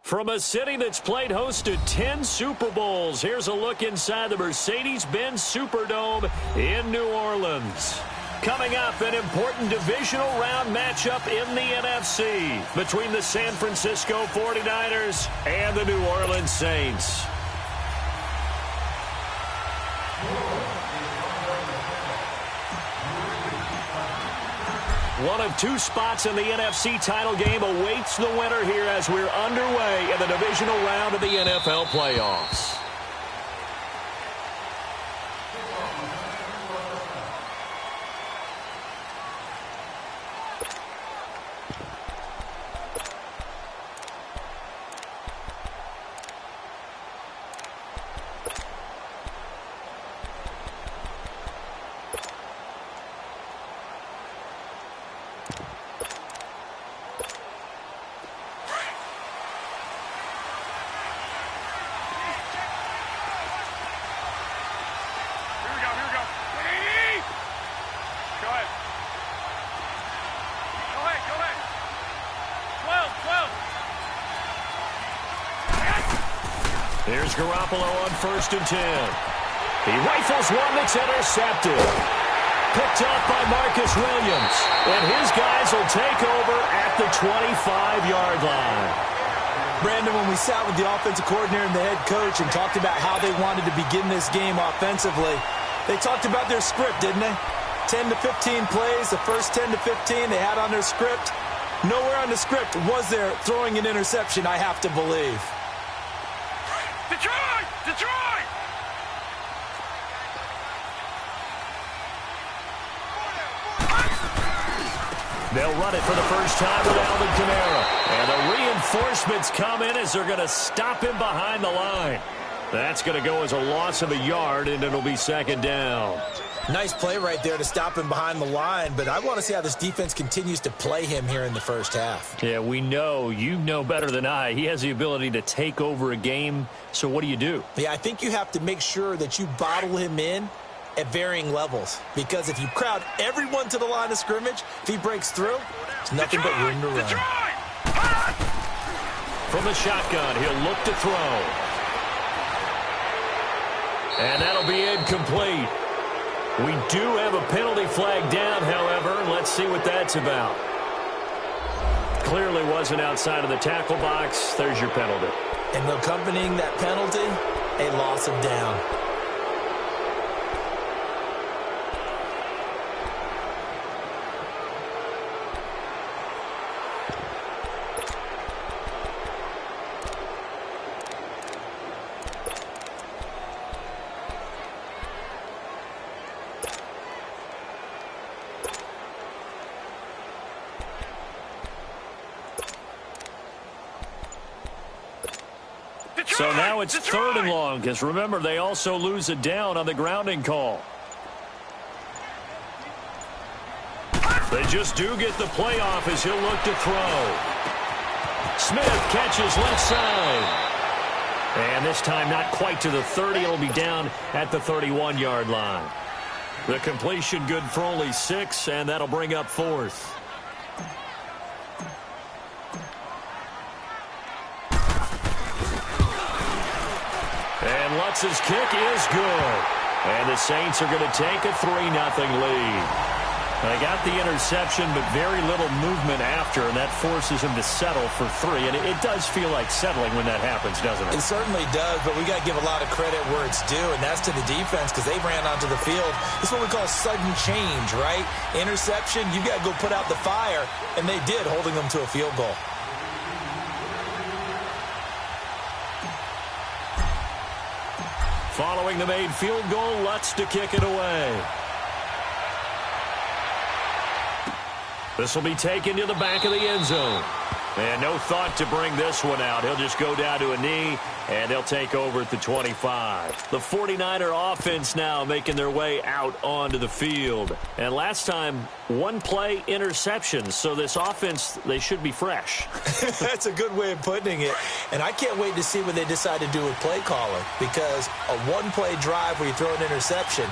From a city that's played host to 10 Super Bowls, here's a look inside the Mercedes-Benz Superdome in New Orleans. Coming up, an important divisional round matchup in the NFC between the San Francisco 49ers and the New Orleans Saints. One of two spots in the NFC title game awaits the winner here as we're underway in the divisional round of the NFL playoffs. Here's Garoppolo on 1st and 10. He rifles one that's intercepted. Picked up by Marcus Williams. And his guys will take over at the 25-yard line. Brandon, when we sat with the offensive coordinator and the head coach and talked about how they wanted to begin this game offensively, they talked about their script, didn't they? 10 to 15 plays, the first 10 to 15 they had on their script. Nowhere on the script was there throwing an interception, I have to believe. Detroit! Detroit! They'll run it for the first time with Alvin Kamara. And the reinforcements come in as they're going to stop him behind the line. That's going to go as a loss of a yard, and it'll be 2nd down. Nice play right there to stop him behind the line, but I want to see how this defense continues to play him here in the first half. Yeah, we know. You know better than I. He has the ability to take over a game, so what do? Yeah, I think you have to make sure that you bottle him in at varying levels, because if you crowd everyone to the line of scrimmage, if he breaks through, there's nothing but room to run. From the shotgun, he'll look to throw. And that'll be incomplete. We do have a penalty flag down, however. Let's see what that's about. Clearly wasn't outside of the tackle box. There's your penalty. And accompanying that penalty, a loss of down. So now it's 3rd and long, because remember, they also lose it down on the grounding call. They just do get the playoff as he'll look to throw. Smith catches left side. And this time not quite to the 30. It'll be down at the 31-yard line. The completion good for only 6, and that'll bring up 4th. And Lutz's kick is good. And the Saints are going to take a 3-0 lead. They got the interception, but very little movement after, and that forces him to settle for 3. And it does feel like settling when that happens, doesn't it? It certainly does, but we got to give a lot of credit where it's due, and that's to the defense, because they ran onto the field. This is what we call sudden change, right? Interception, you got to go put out the fire, and they did, holding them to a field goal. Following the made field goal, Lutz to kick it away. This will be taken to the back of the end zone. And no thought to bring this one out. He'll just go down to a knee, and they'll take over at the 25. The 49er offense now making their way out onto the field. And last time, one play interception. So this offense, they should be fresh. That's a good way of putting it. And I can't wait to see what they decide to do with play calling, because a one-play drive where you throw an interception,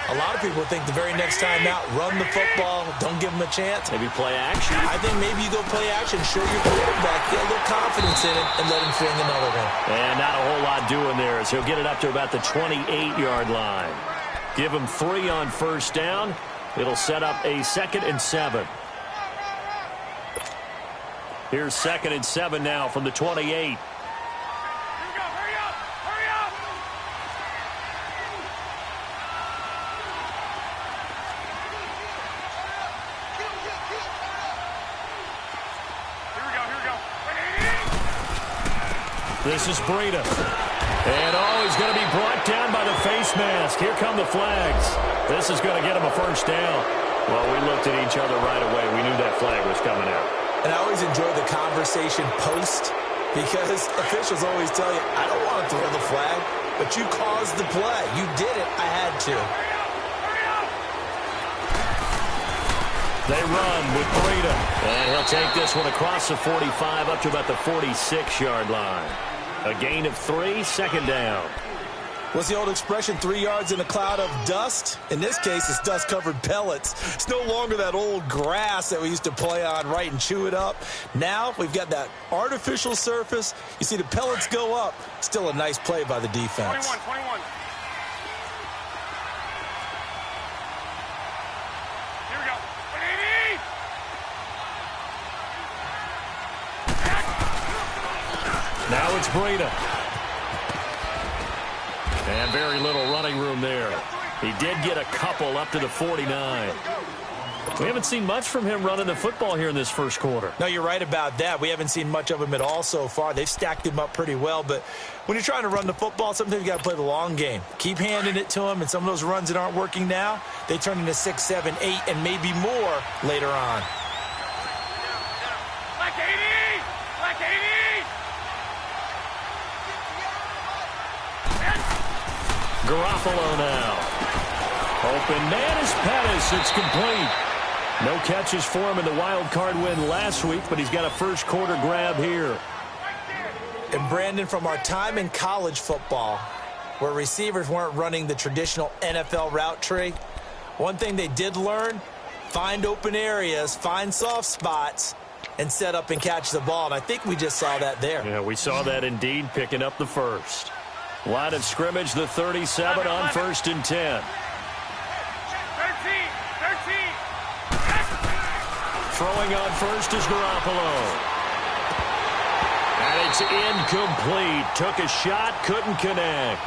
a lot of people think the very next time out, run the football, don't give them a chance. Maybe play action. I think maybe you go play action, show your quarterback, yeah, look, confidence in him and let him swing another one. And not a whole lot doing there as he'll get it up to about the 28-yard line. Give him 3 on first down. It'll set up a 2nd and 7. Here's 2nd and 7 now from the 28. This is Breida. And he's going to be brought down by the face mask. Here come the flags. This is going to get him a first down. Well, we looked at each other right away. We knew that flag was coming out. And I always enjoy the conversation post because officials always tell you, I don't want to throw the flag, but you caused the play. You did it. I had to. They run with Breida. And he'll take this one across the 45 up to about the 46-yard line. A gain of 3, 2nd down. What's the old expression, 3 yards in a cloud of dust? In this case, it's dust-covered pellets. It's no longer that old grass that we used to play on, right, and chew it up. Now we've got that artificial surface. You see the pellets go up. Still a nice play by the defense. 21. Here we go. 180. Now it's Breida. And very little running room there. He did get a couple up to the 49. We haven't seen much from him running the football here in this first quarter. No, you're right about that. We haven't seen much of him at all so far. They've stacked him up pretty well. But when you're trying to run the football, sometimes you got to play the long game. Keep handing it to him, and some of those runs that aren't working now, they turn into 6, 7, 8, and maybe more later on. Black 80! Black 80! Garoppolo now. Open man is Pettis. It's complete. No catches for him in the wild card win last week, but he's got a first quarter grab here. And Brandon, from our time in college football, where receivers weren't running the traditional NFL route tree, one thing they did learn, find open areas, find soft spots, and set up and catch the ball. And I think we just saw that there. Yeah, we saw that indeed, picking up the first. Line of scrimmage, the 37 on 1st and 10. 13. Throwing on first is Garoppolo. And it's incomplete. Took a shot, couldn't connect.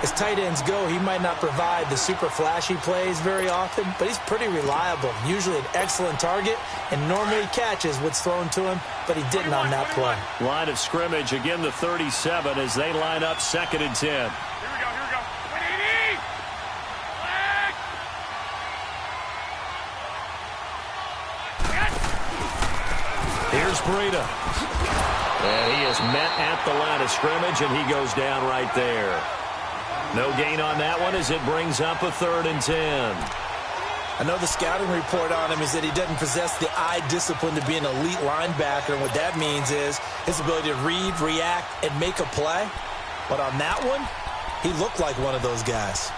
As tight ends go, he might not provide the super flashy plays very often, but he's pretty reliable. Usually an excellent target and normally catches what's thrown to him, but he didn't on that play. Line of scrimmage, again the 37 as they line up 2nd and 10. Here we go. 180! Black! Here's Breida. And he is met at the line of scrimmage, and he goes down right there. No gain on that one as it brings up a 3rd and 10. I know the scouting report on him is that he doesn't possess the eye discipline to be an elite linebacker, and what that means is his ability to read, react, and make a play. But on that one, he looked like one of those guys.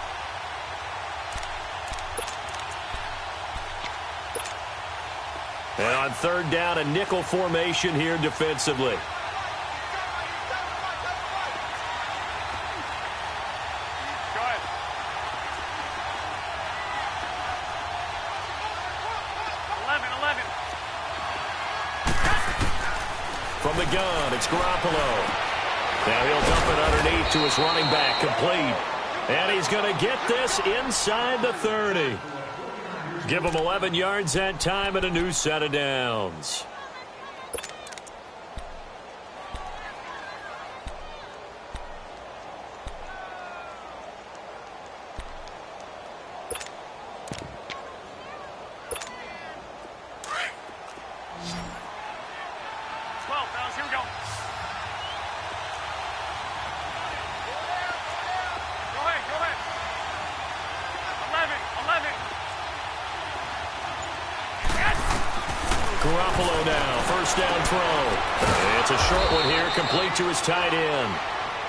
And on 3rd down, a nickel formation here defensively. From the gun, it's Garoppolo. Now he'll dump it underneath to his running back, complete. And he's going to get this inside the 30. Give him 11 yards that time and a new set of downs. Garoppolo now, first down throw. It's a short one here, complete to his tight end.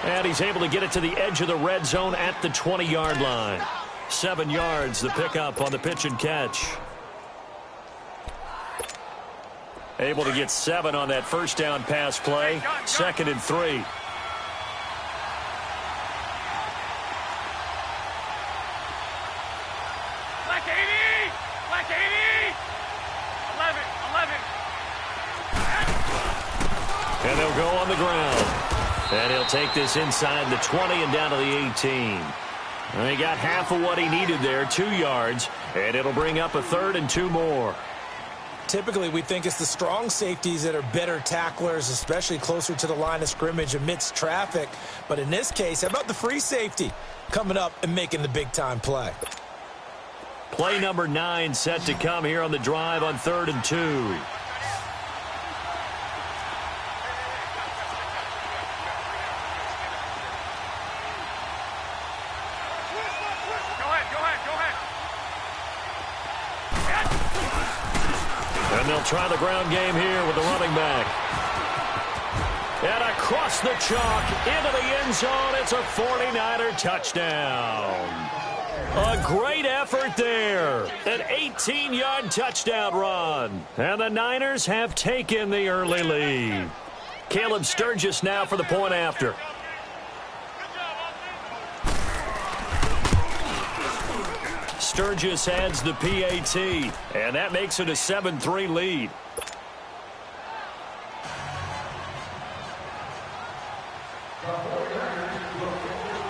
And he's able to get it to the edge of the red zone at the 20-yard line. 7 yards, the pickup on the pitch and catch. Able to get 7 on that first down pass play. 2nd and 3. Black 80! Black 80! 11. And they'll go on the ground. And he'll take this inside the 20 and down to the 18. And he got half of what he needed there, 2 yards. And it'll bring up a 3rd and 2 more. Typically, we think it's the strong safeties that are better tacklers, especially closer to the line of scrimmage amidst traffic. But in this case, how about the free safety coming up and making the big-time play? Play number 9 set to come here on the drive on 3rd and 2. Go ahead. And they'll try the ground game here with the running back. And across the chalk into the end zone. It's a 49er touchdown. A great effort there. An 18-yard touchdown run. And the Niners have taken the early lead. Caleb Sturgis now for the point after. Sturgis adds the PAT, and that makes it a 7-3 lead.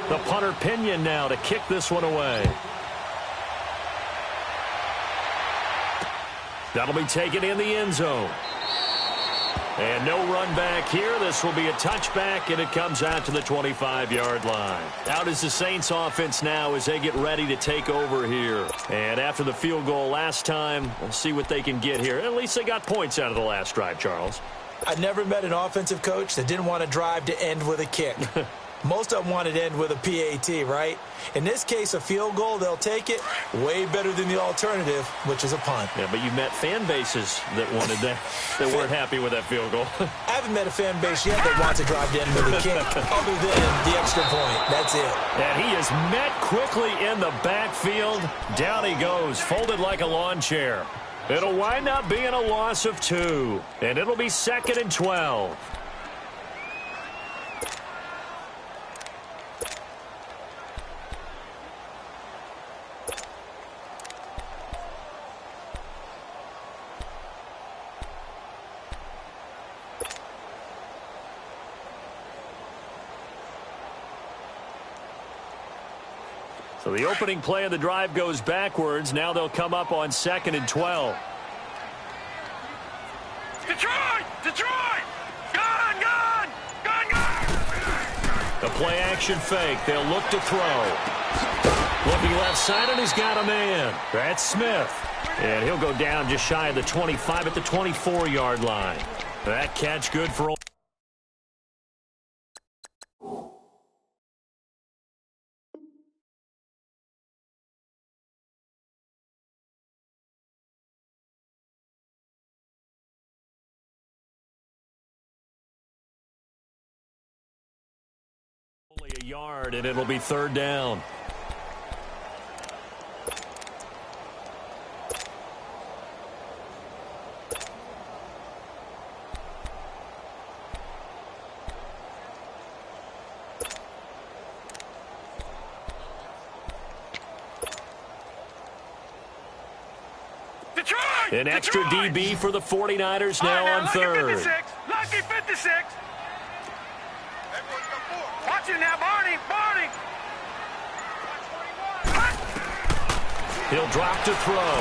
The punter Pinion now to kick this one away. That'll be taken in the end zone. And no run back here. This will be a touchback, and it comes out to the 25-yard line. Out is the Saints offense now as they get ready to take over here. And after the field goal last time, we'll see what they can get here. At least they got points out of the last drive, Charles. I never met an offensive coach that didn't want to drive to end with a kick. Most of them want it to end with a PAT, right? In this case, a field goal, they'll take it. Way better than the alternative, which is a punt. Yeah, but you met fan bases that wanted that, that weren't happy with that field goal. I haven't met a fan base yet that wants to drive to end with a kick, other than the extra point. That's it. And he is met quickly in the backfield. Down he goes, folded like a lawn chair. It'll wind up being a loss of 2, and it'll be 2nd and 12. So the opening play of the drive goes backwards. Now they'll come up on 2nd and 12. Detroit! Detroit! Gun! The play action fake. They'll look to throw. Looking left side, and he's got a man. That's Smith. And he'll go down just shy of the 25 at the 24-yard line. That catch good for only a yard, and it'll be 3rd down. Detroit! An extra Detroit! DB for the 49ers now on Lucky 3rd. 56! Lucky 56! Watch it now, Barney! Barney! He'll drop to throw.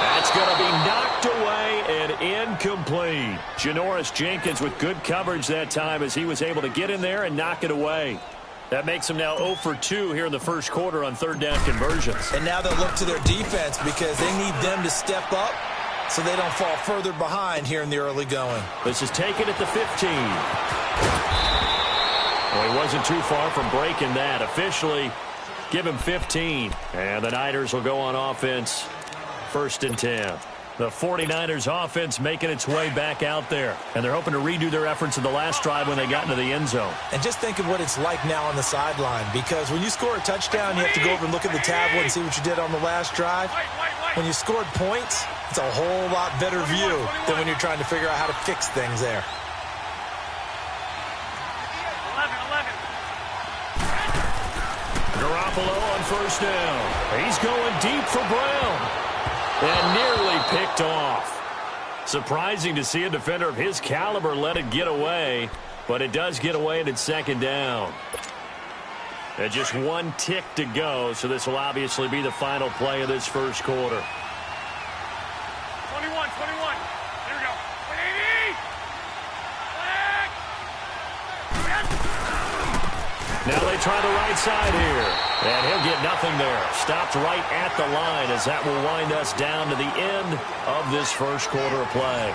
That's going to be knocked away and incomplete. Janoris Jenkins with good coverage that time as he was able to get in there and knock it away. That makes them now 0 for 2 here in the first quarter on 3rd down conversions. And now they'll look to their defense because they need them to step up so they don't fall further behind here in the early going. This is taken at the 15. Well, he wasn't too far from breaking that. Officially, give him 15. And the Niners will go on offense 1st and 10. The 49ers offense making its way back out there. And they're hoping to redo their efforts in the last drive when they got into the end zone. And just think of what it's like now on the sideline, because when you score a touchdown, you have to go over and look at the tablet and see what you did on the last drive. When you scored points, it's a whole lot better view than when you're trying to figure out how to fix things there. 11. Garoppolo on first down. He's going deep for Brown. And nearly picked off. Surprising to see a defender of his caliber let it get away, but it does get away and it's second down. And just one tick to go, so this will obviously be the final play of this first quarter. 21. Here we go. 80. Now they try the right side here. And he'll get nothing there. Stopped right at the line as that will wind us down to the end of this first quarter of play.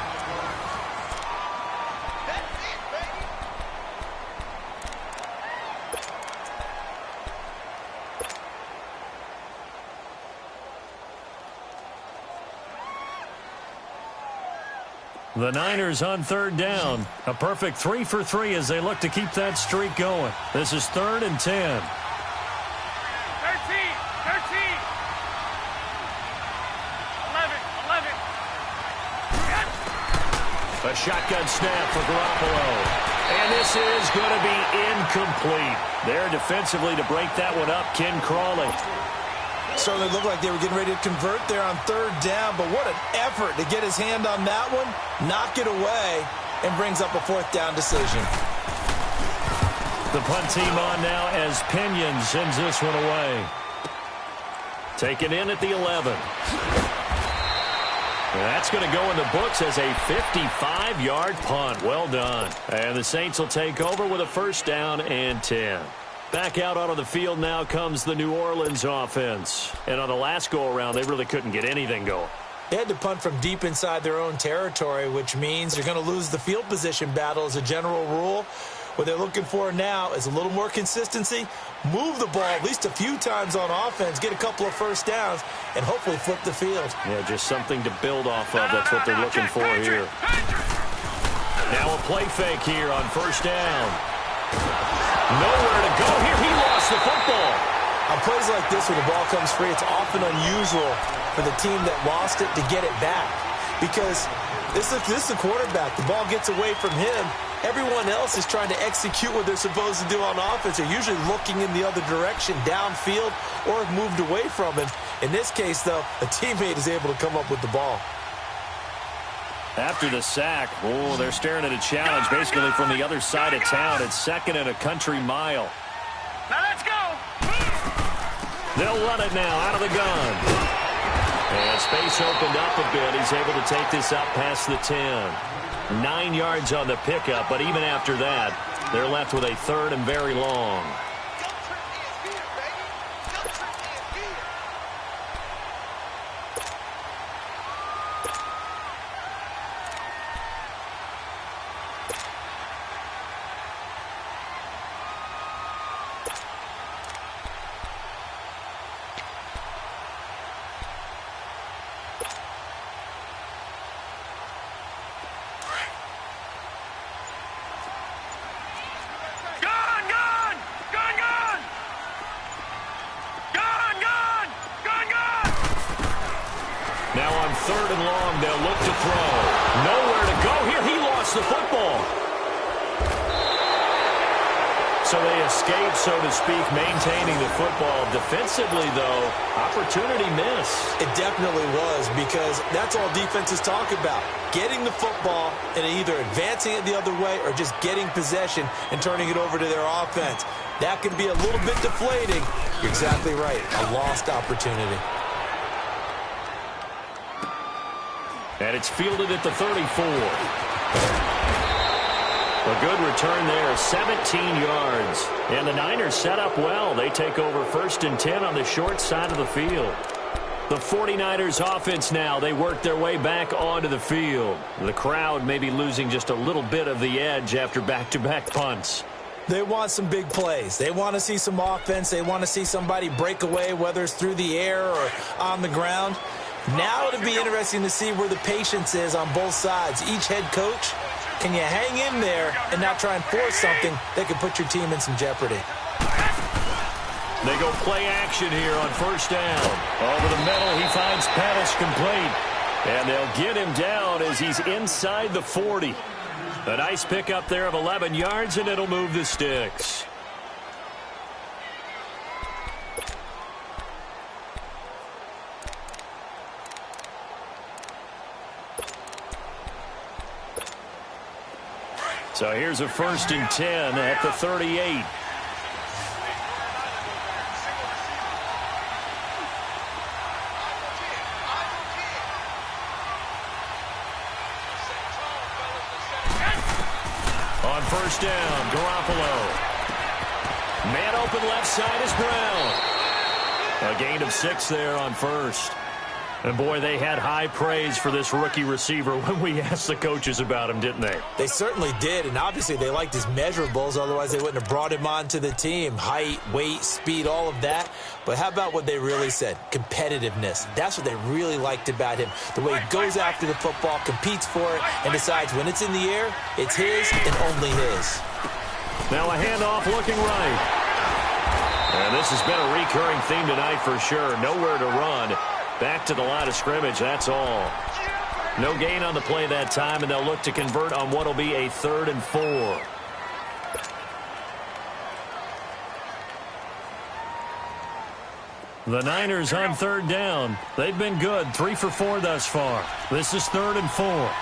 The Niners on third down. A perfect 3 for 3 as they look to keep that streak going. This is 3rd and 10. 13. A shotgun snap for Garoppolo. And this is going to be incomplete. There defensively to break that one up, Ken Crawley. Certainly looked like they were getting ready to convert there on third down, but what an effort to get his hand on that one, knock it away, and brings up a 4th down decision. The punt team on now as Pinion sends this one away. Taken in at the 11. And that's going to go in the books as a 55-yard punt. Well done. And the Saints will take over with a 1st down and 10. Back out onto the field now comes the New Orleans offense. And on the last go-around, they really couldn't get anything going. They had to punt from deep inside their own territory, which means you're going to lose the field position battle as a general rule. What they're looking for now is a little more consistency, move the ball at least a few times on offense, get a couple of 1st downs, and hopefully flip the field. Yeah, just something to build off of. That's what they're looking for here. Now a play fake here on 1st down. Nowhere to go here. He lost the football. On plays like this, when the ball comes free, it's often unusual for the team that lost it to get it back. Because this is the quarterback. The ball gets away from him. Everyone else is trying to execute what they're supposed to do on offense. They're usually looking in the other direction, downfield, or have moved away from him. In this case, though, a teammate is able to come up with the ball. After the sack, they're staring at a challenge basically from the other side of town. It's 2nd and a country mile. Now let's go. They'll run it now out of the gun. And space opened up a bit. He's able to take this up past the 10. 9 yards on the pickup, but even after that, they're left with a 3rd and very long. Now on 3rd and long, they'll look to throw. Nowhere to go here. He lost the football. So they escape, so to speak, maintaining the football. Defensively, though, opportunity miss. It definitely was, because that's all defenses talk about. Getting the football and either advancing it the other way or just getting possession and turning it over to their offense. That can be a little bit deflating. You're exactly right. A lost opportunity. And it's fielded at the 34. A good return there, 17 yards. And the Niners set up well. They take over 1st and 10 on the short side of the field. The 49ers offense now, they work their way back onto the field. The crowd may be losing just a little bit of the edge after back-to-back punts. They want some big plays. They want to see some offense. They want to see somebody break away, whether it's through the air or on the ground. Now it'll be interesting to see where the patience is on both sides. Each head coach, can you hang in there and not try and force something that could put your team in some jeopardy? They go play action here on first down. Over the middle, he finds Pettis complete. And they'll get him down as he's inside the 40. A nice pickup there of 11 yards, and it'll move the sticks. So here's a 1st and 10 at the 38. On first down, Garoppolo. Man open left side is Brown. A gain of 6 there on first. And, boy, they had high praise for this rookie receiver when we asked the coaches about him, didn't they? They certainly did, and obviously they liked his measurables. Otherwise, they wouldn't have brought him onto the team. Height, weight, speed, all of that. But how about what they really said? Competitiveness. That's what they really liked about him. The way he goes after the football, competes for it, and decides when it's in the air, it's his and only his. Now a handoff looking right. And this has been a recurring theme tonight for sure. Nowhere to run. Back to the line of scrimmage, that's all. No gain on the play that time, and they'll look to convert on what will be a 3rd and 4. The Niners on 3rd down. They've been good, 3 for 4 thus far. This is 3rd and 4. Go ahead.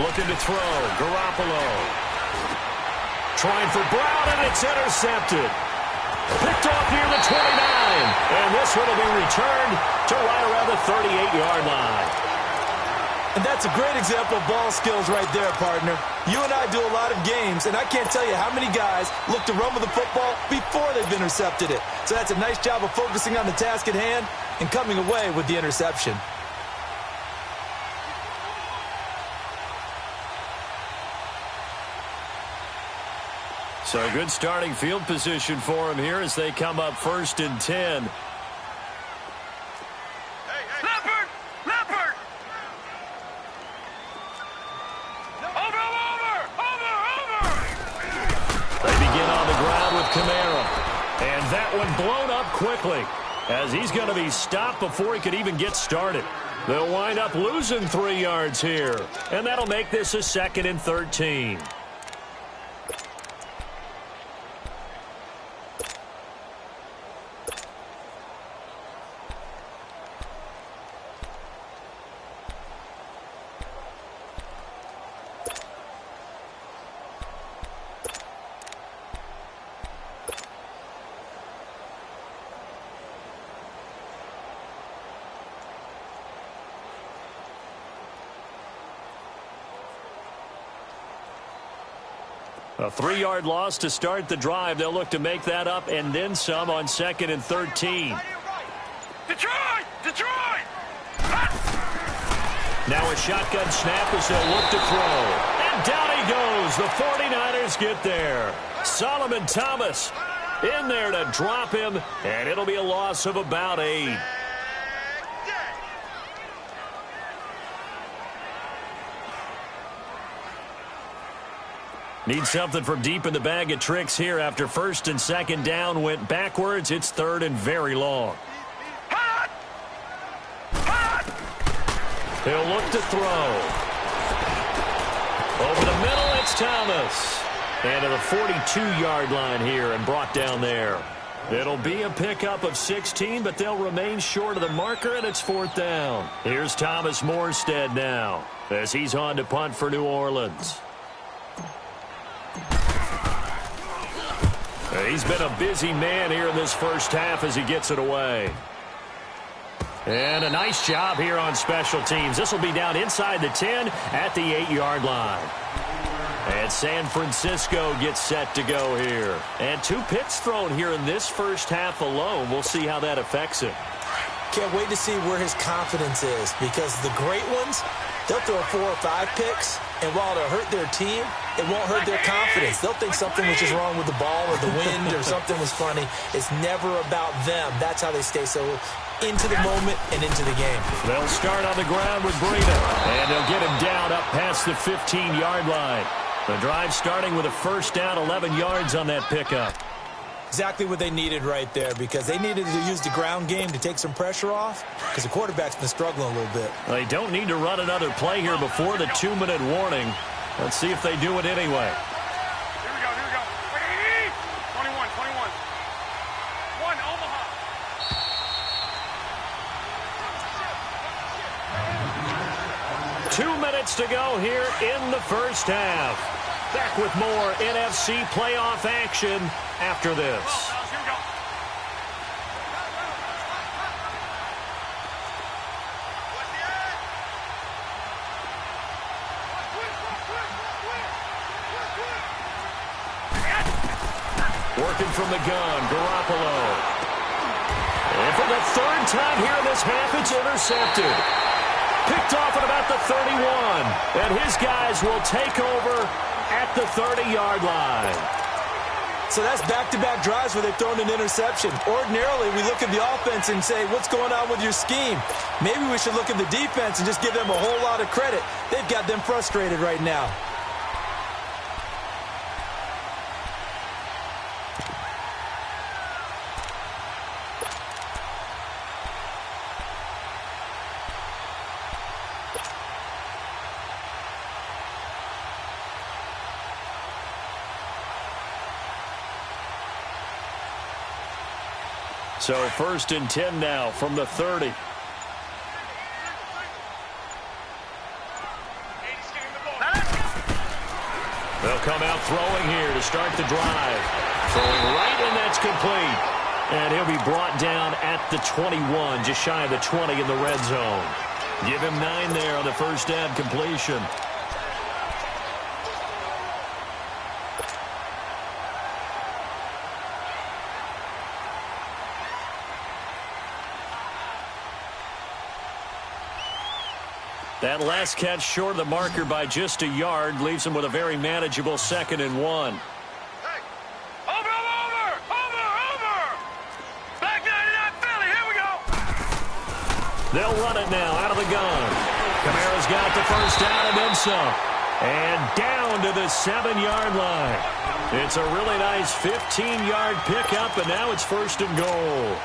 12. Looking to throw. Garoppolo. Trying for Brown, and it's intercepted. Picked off near the 29. And this one will be returned to right around the 38-yard line. And that's a great example of ball skills right there, partner. You and I do a lot of games, and I can't tell you how many guys look to run with the football before they've intercepted it. So that's a nice job of focusing on the task at hand and coming away with the interception. So good starting field position for him here as they come up 1st and 10. Leopard! Leopard! Over! They begin on the ground with Kamara. And that one blown up quickly as he's going to be stopped before he could even get started. They'll wind up losing 3 yards here. And that'll make this a 2nd and 13. A 3-yard loss to start the drive. They'll look to make that up and then some on 2nd and 13. Detroit! Detroit! Now a shotgun snap as they'll look to throw. And down he goes. The 49ers get there. Solomon Thomas in there to drop him, and it'll be a loss of about 8. Need something from deep in the bag of tricks here after 1st and 2nd down went backwards. It's 3rd and very long. He'll look to throw. Over the middle, it's Thomas. And to the 42-yard line here and brought down there. It'll be a pickup of 16, but they'll remain short of the marker, and it's 4th down. Here's Thomas Morstead now as he's on to punt for New Orleans. He's been a busy man here in this first half as he gets it away. And a nice job here on special teams. This will be down inside the 10 at the 8-yard line. And San Francisco gets set to go here. And 2 picks thrown here in this first half alone. We'll see how that affects him. Can't wait to see where his confidence is, because the great ones, they'll throw 4 or 5 picks. And while it'll hurt their team, it won't hurt their confidence. They'll think something was just wrong with the ball or the wind or something was funny. It's never about them. That's how they stay so into the moment and into the game. They'll start on the ground with Breida, and they'll get him down up past the 15-yard line. The drive starting with a first down, 11 yards on that pickup. Exactly what they needed right there, because they needed to use the ground game to take some pressure off, because the quarterback's been struggling a little bit. They don't need to run another play here before the 2-minute warning. Let's see if they do it anyway. Here we go, here we go. Wait, 21, 21. 1, Omaha. 2 minutes to go here in the first half. Back with more NFC playoff action after this. Here we go. Working from the gun, Garoppolo. And for the third time here in this half, it's intercepted. Picked off at about the 31. And his guys will take over at the 30-yard line. So that's back-to-back drives where they've thrown an interception. Ordinarily, we look at the offense and say, what's going on with your scheme? Maybe we should look at the defense and just give them a whole lot of credit. They've got them frustrated right now. So 1st and 10 now from the 30. They'll come out throwing here to start the drive. Throwing right, and that's complete. And he'll be brought down at the 21, just shy of the 20 in the red zone. Give him 9 there on the first down completion. That last catch short of the marker by just a yard leaves him with a very manageable 2nd and 1. Hey. Over! Back 99 Philly, here we go! They'll run it now out of the gun. Kamara's got the first down and then some. And down to the 7-yard line. It's a really nice 15-yard pickup, and now it's 1st and goal.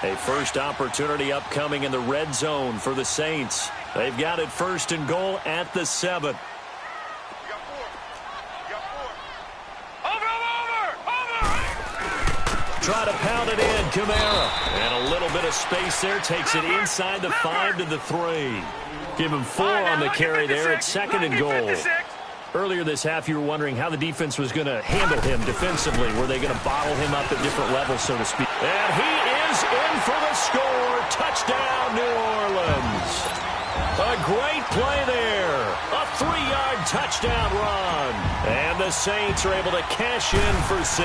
A first opportunity upcoming in the red zone for the Saints. They've got it 1st and goal at the 7. Over! Try to pound it in, Kamara. And a little bit of space there. Takes it inside the 5 to the 3. Give him 4 on the carry there. It's 2nd and goal. Earlier this half, you were wondering how the defense was going to handle him defensively. Were they going to bottle him up at different levels, so to speak? And he is in for the score. Touchdown, New Orleans. A great play there. A 3-yard touchdown run. And the Saints are able to cash in for 6.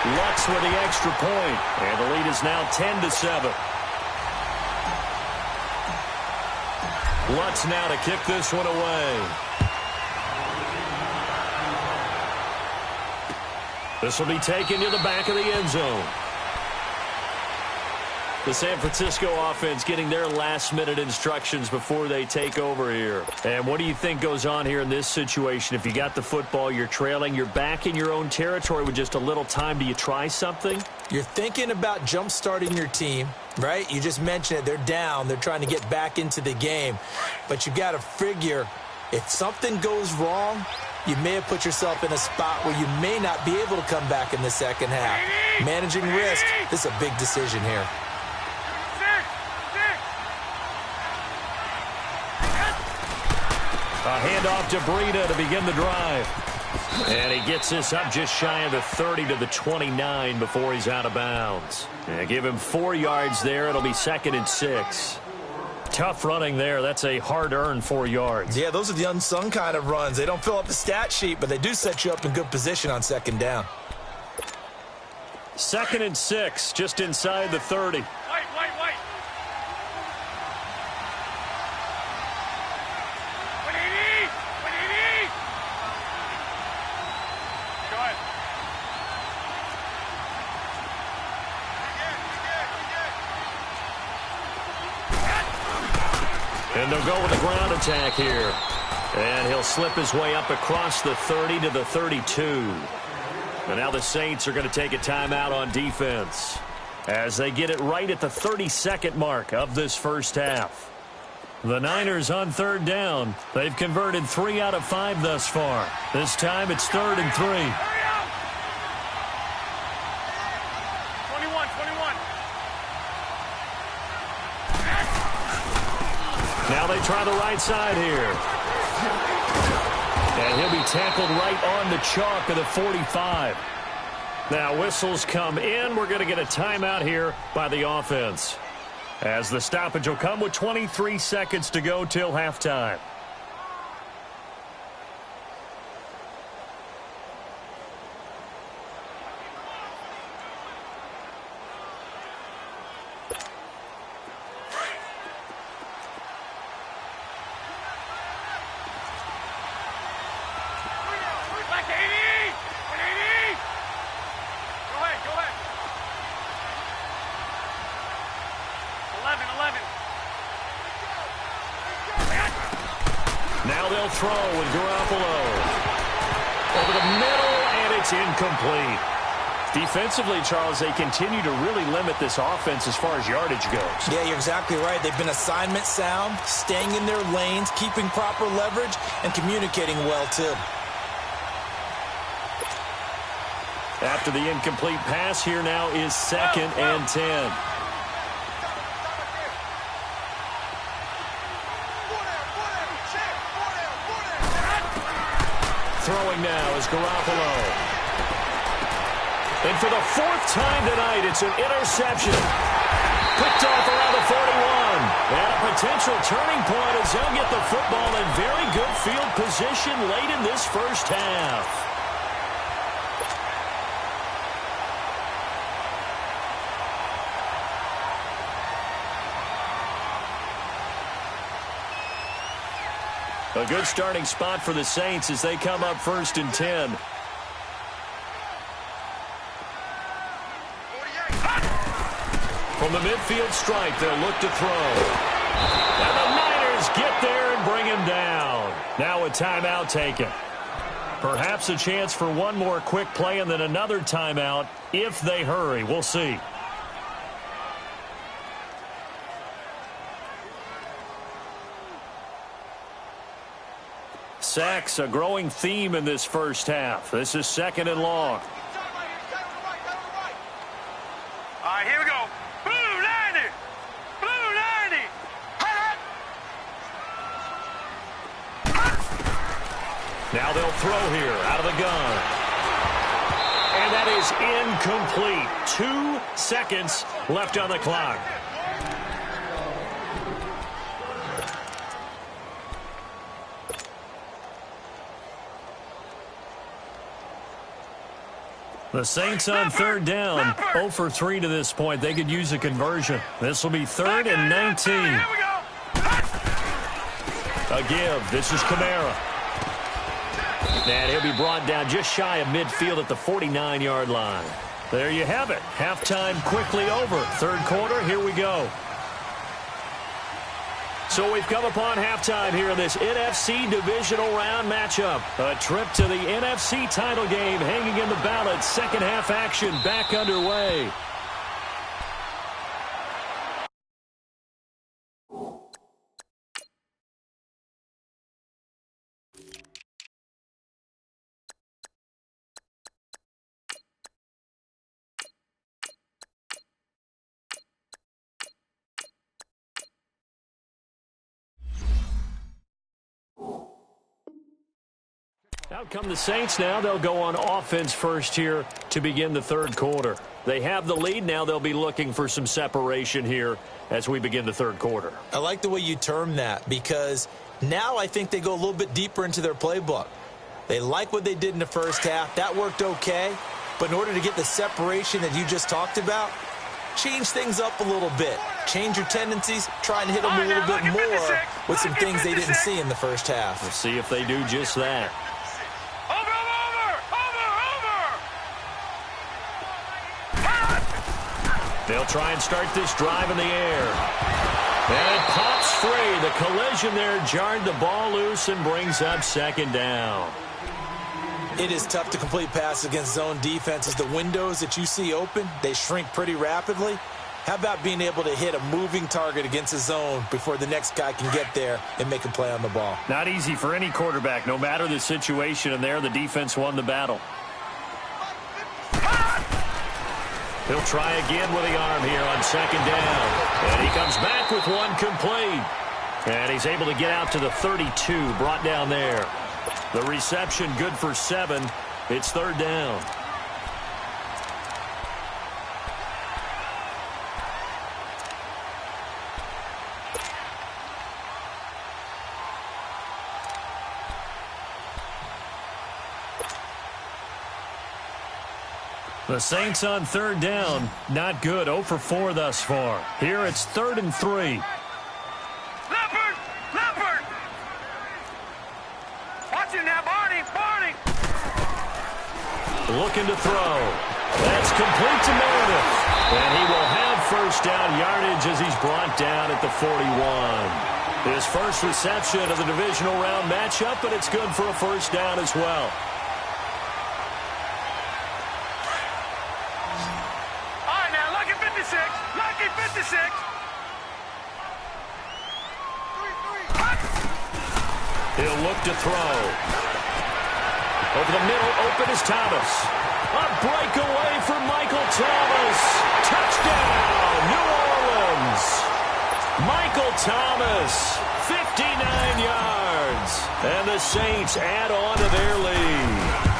Lutz with the extra point. And the lead is now 10-7. Lutz now to kick this one away. This will be taken to the back of the end zone. The San Francisco offense getting their last-minute instructions before they take over here. And what do you think goes on here in this situation? If you got the football, you're trailing, you're back in your own territory with just a little time. Do you try something? You're thinking about jump-starting your team, right? You just mentioned it. They're down. They're trying to get back into the game. But you got to figure if something goes wrong, you may have put yourself in a spot where you may not be able to come back in the second half. Managing risk, this is a big decision here. A handoff to Breida to begin the drive. And he gets this up just shy of the 30 to the 29 before he's out of bounds. And give him 4 yards there. It'll be 2nd and 6. Tough running there. That's a hard-earned 4 yards. Yeah, those are the unsung kind of runs. They don't fill up the stat sheet, but they do set you up in good position on second down. 2nd and 6, just inside the 30. White. Go ahead. And they'll go with the ground attack here. And he'll slip his way up across the 30 to the 32. And now the Saints are going to take a timeout on defense as they get it right at the 32nd mark of this first half. The Niners on 3rd down. They've converted 3 out of 5 thus far. This time it's 3rd and 3. Hurry up! 21. Now they try the right side here. And he'll be tackled right on the chalk of the 45. Now whistles come in. We're going to get a timeout here by the offense, as the stoppage will come with 23 seconds to go till halftime. Back to 80! 180! Go ahead. 11. Now they'll throw with Garoppolo. Over the middle, and it's incomplete. Defensively, Charles, they continue to really limit this offense as far as yardage goes. Yeah, you're exactly right. They've been assignment sound, staying in their lanes, keeping proper leverage, and communicating well, too. After the incomplete pass, here now is 2nd and 10. Throwing now is Garoppolo. And for the 4th time tonight, it's an interception. Picked off around the 41. And a potential turning point as they'll get the football in very good field position late in this first half. A good starting spot for the Saints as they come up 1st and 10. From the midfield stripe, they'll look to throw. And the Niners get there and bring him down. Now a timeout taken. Perhaps a chance for one more quick play and then another timeout if they hurry. We'll see. Sacks, a growing theme in this first half. This is 2nd and long. All right, here we go. Blue 90! Blue 90! Now they'll throw here out of the gun. And that is incomplete. 2 seconds left on the clock. The Saints on 3rd down, 0 for 3 to this point. They could use a conversion. This will be 3rd and 19. Here we go. A give. This is Kamara. And he'll be brought down just shy of midfield at the 49-yard line. There you have it. Halftime quickly over. 3rd quarter, here we go. So we've come upon halftime here in this NFC divisional round matchup. A trip to the NFC title game hanging in the balance. Second half action back underway. Out come the Saints now. They'll go on offense first here to begin the third quarter. They have the lead. Now they'll be looking for some separation here as we begin the third quarter. I like the way you term that, because now I think they go a little bit deeper into their playbook. They like what they did in the first half. That worked okay. But in order to get the separation that you just talked about, change things up a little bit. Change your tendencies. Try and hit them a little bit more with some things they didn't see in the first half. We'll see if they do just that. They'll try and start this drive in the air. And it pops free. The collision there jarred the ball loose and brings up second down. It is tough to complete passes against zone defenses. The windows that you see open, they shrink pretty rapidly. How about being able to hit a moving target against a zone before the next guy can get there and make a play on the ball? Not easy for any quarterback, no matter the situation. And there, the defense won the battle. He'll try again with the arm here on second down. And he comes back with one complete. And he's able to get out to the 32, brought down there. The reception good for 7. It's third down. The Saints on third down. Not good. 0 for 4 thus far. Here it's 3rd and 3. Leopard! Leopard! Watch it now, Barney! Barney! Looking to throw. That's complete to Meredith. And he will have first down yardage as he's brought down at the 41. His first reception of the divisional round matchup, but it's good for a first down as well. Lucky 56. He'll look to throw. Over the middle, open is Thomas. A breakaway for Michael Thomas. Touchdown, New Orleans. Michael Thomas, 59 yards. And the Saints add on to their lead.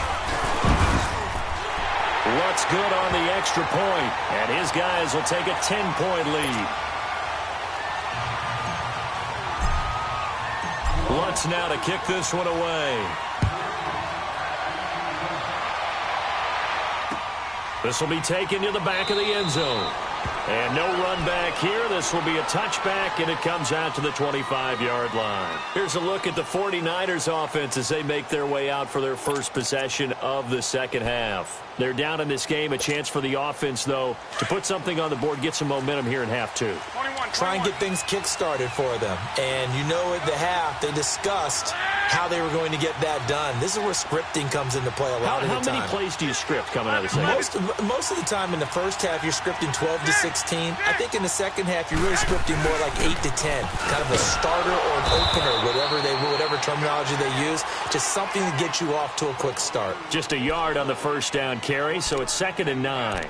Looks good on the extra point, and his guys will take a 10-point lead. Lutz now to kick this one away. This will be taken to the back of the end zone. And no run back here. This will be a touchback, and it comes out to the 25-yard line. Here's a look at the 49ers offense as they make their way out for their first possession of the second half. They're down in this game. A chance for the offense, though, to put something on the board, get some momentum here in half 2. 21. Try and get things kick-started for them. And you know at the half, they discussed how they were going to get that done. This is where scripting comes into play a lot of the time. How many plays do you script coming out of the second? Most of the time in the first half, you're scripting 12 to 16. I think in the second half, you're really scripting more like 8 to 10. Kind of a starter or an opener, whatever terminology they use. Just something to get you off to a quick start. Just a yard on the first down carry, so it's 2nd and 9.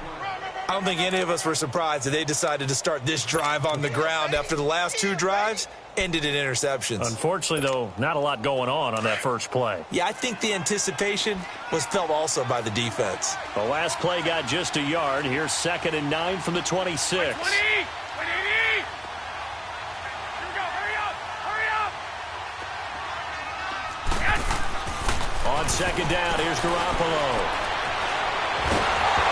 I don't think any of us were surprised that they decided to start this drive on the ground after the last 2 drives ended in interceptions. Unfortunately, though, not a lot going on that first play. Yeah, I think the anticipation was felt also by the defense. The last play got just a yard. Here's 2nd and 9 from the 26. 20! 20! Here we go. Hurry up! Hurry up! Yes! On second down, here's Garoppolo.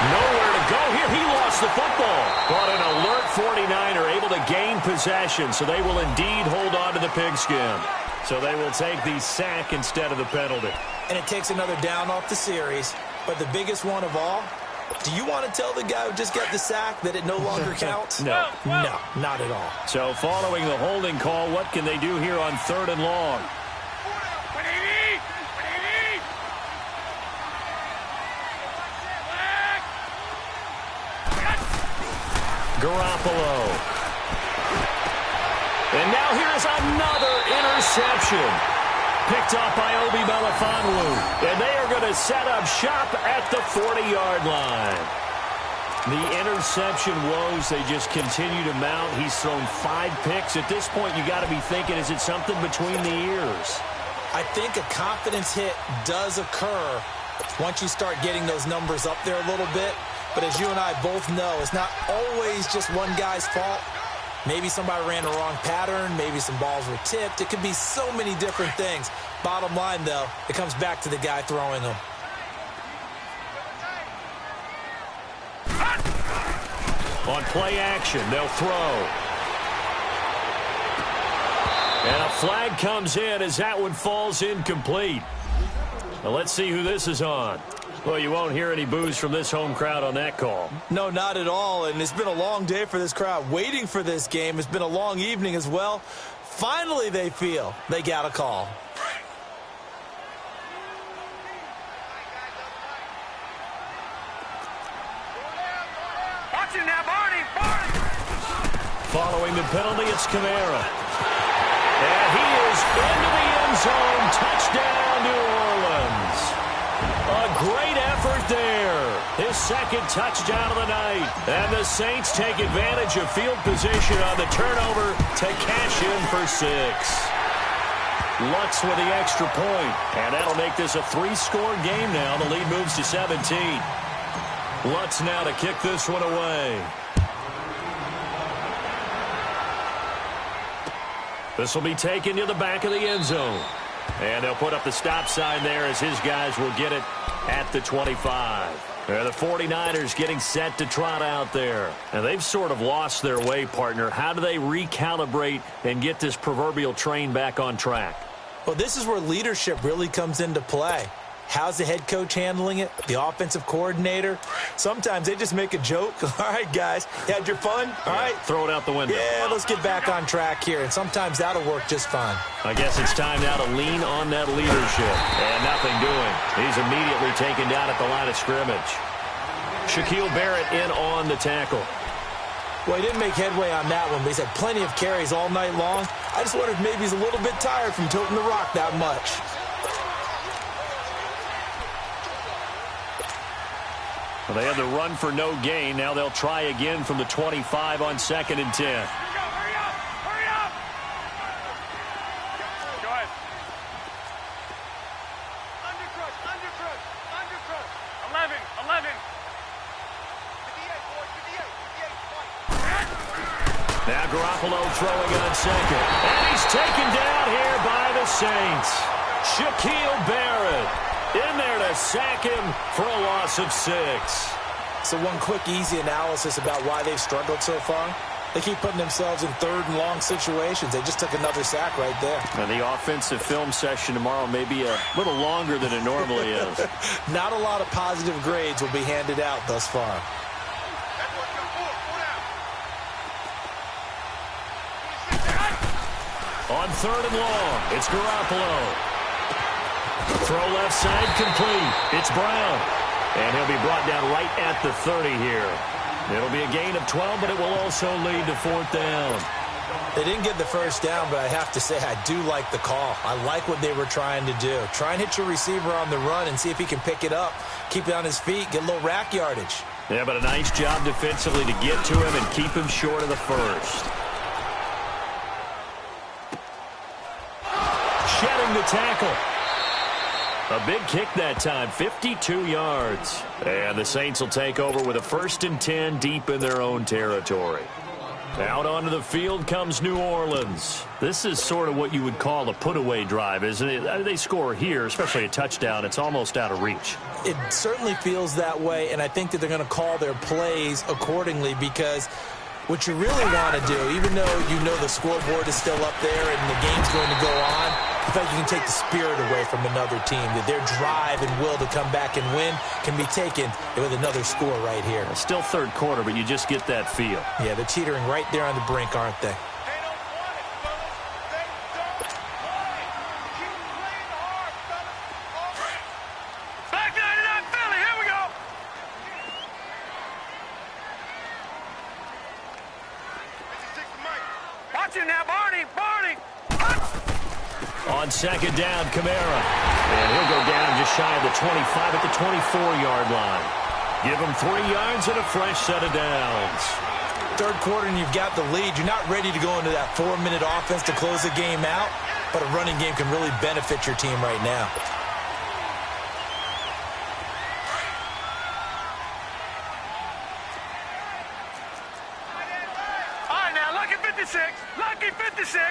Nowhere to go here. He lost the football. But an alert 49er able to gain possession, so they will indeed hold on to the pigskin. So they will take the sack instead of the penalty. And it takes another down off the series. But the biggest one of all, do you want to tell the guy who just got the sack that it no longer counts? No. No, not at all. So following the holding call, what can they do here on 3rd and long? Garoppolo. And now here's another interception. Picked up by Obi Melifonwu. And they are going to set up shop at the 40-yard line. The interception woes, they just continue to mount. He's thrown 5 picks. At this point, you got to be thinking, is it something between the ears? I think a confidence hit does occur once you start getting those numbers up there a little bit. But as you and I both know, it's not always just one guy's fault. Maybe somebody ran the wrong pattern. Maybe some balls were tipped. It could be so many different things. Bottom line, though, it comes back to the guy throwing them. On play action, they'll throw. And a flag comes in as that one falls incomplete. Now let's see who this is on. Well, you won't hear any boos from this home crowd on that call. No, not at all. And it's been a long day for this crowd waiting for this game. It's been a long evening as well. Finally, they feel they got a call. Watch it now, Barney. Following the penalty, it's Kamara. And he is into the end zone. Touchdown, New Orleans. A great effort there. His second touchdown of the night. And the Saints take advantage of field position on the turnover to cash in for 6. Lutz with the extra point. And that'll make this a 3-score game now. The lead moves to 17. Lutz now to kick this one away. This will be taken to the back of the end zone. And they'll put up the stop sign there as his guys will get it at the 25. The 49ers getting set to trot out there. And they've sort of lost their way, partner. How do they recalibrate and get this proverbial train back on track? Well, this is where leadership really comes into play. How's the head coach handling it? The offensive coordinator? Sometimes they just make a joke. All right, guys, you had your fun? All right. Throw it out the window. Yeah, let's get back on track here. And sometimes that'll work just fine. I guess it's time now to lean on that leadership. And nothing doing. He's immediately taken down at the line of scrimmage. Shaquille Barrett in on the tackle. Well, he didn't make headway on that one, but he's had plenty of carries all night long. I just wonder if maybe he's a little bit tired from toting the rock that much. Well, they had the run for no gain. Now they'll try again from the 25 on 2nd and 10. Hurry up! Hurry up! Go ahead. Undercrush. 11. 58, Now Garoppolo throwing on 2nd. And he's taken down here by the Saints. Shaquille Barrett in there to sack him for a loss of 6. So one quick, easy analysis about why they've struggled so far. They keep putting themselves in 3rd and long situations. They just took another sack right there. And the offensive film session tomorrow may be a little longer than it normally is. Not a lot of positive grades will be handed out thus far. On 3rd and long, it's Garoppolo. Throw left side complete. It's Brown. And he'll be brought down right at the 30 here. It'll be a gain of 12, but it will also lead to 4th down. They didn't get the first down, but I have to say I do like the call. I like what they were trying to do. Try and hit your receiver on the run and see if he can pick it up. Keep it on his feet, get a little rack yardage. Yeah, but a nice job defensively to get to him and keep him short of the first. Shedding the tackle. A big kick that time, 52 yards. And the Saints will take over with a 1st and 10 deep in their own territory. Out onto the field comes New Orleans. This is sort of what you would call a put-away drive, isn't it? They score here, especially a touchdown. It's almost out of reach. It certainly feels that way, and I think that they're going to call their plays accordingly because what you really want to do, even though you know the scoreboard is still up there and the game's going to go on, I feel like you can take the spirit away from another team, that their drive and will to come back and win can be taken with another score right here. Still 3rd quarter, but you just get that feel. Yeah, they're teetering right there on the brink, aren't they? Back 99 Philly, here we go! Watch it now, Barney! On 2nd down, Kamara. And he'll go down just shy of the 25 at the 24-yard line. Give him 3 yards and a fresh set of downs. 3rd quarter and you've got the lead. You're not ready to go into that 4-minute offense to close the game out. but a running game can really benefit your team right now. All right, now, lucky 56. Lucky 56.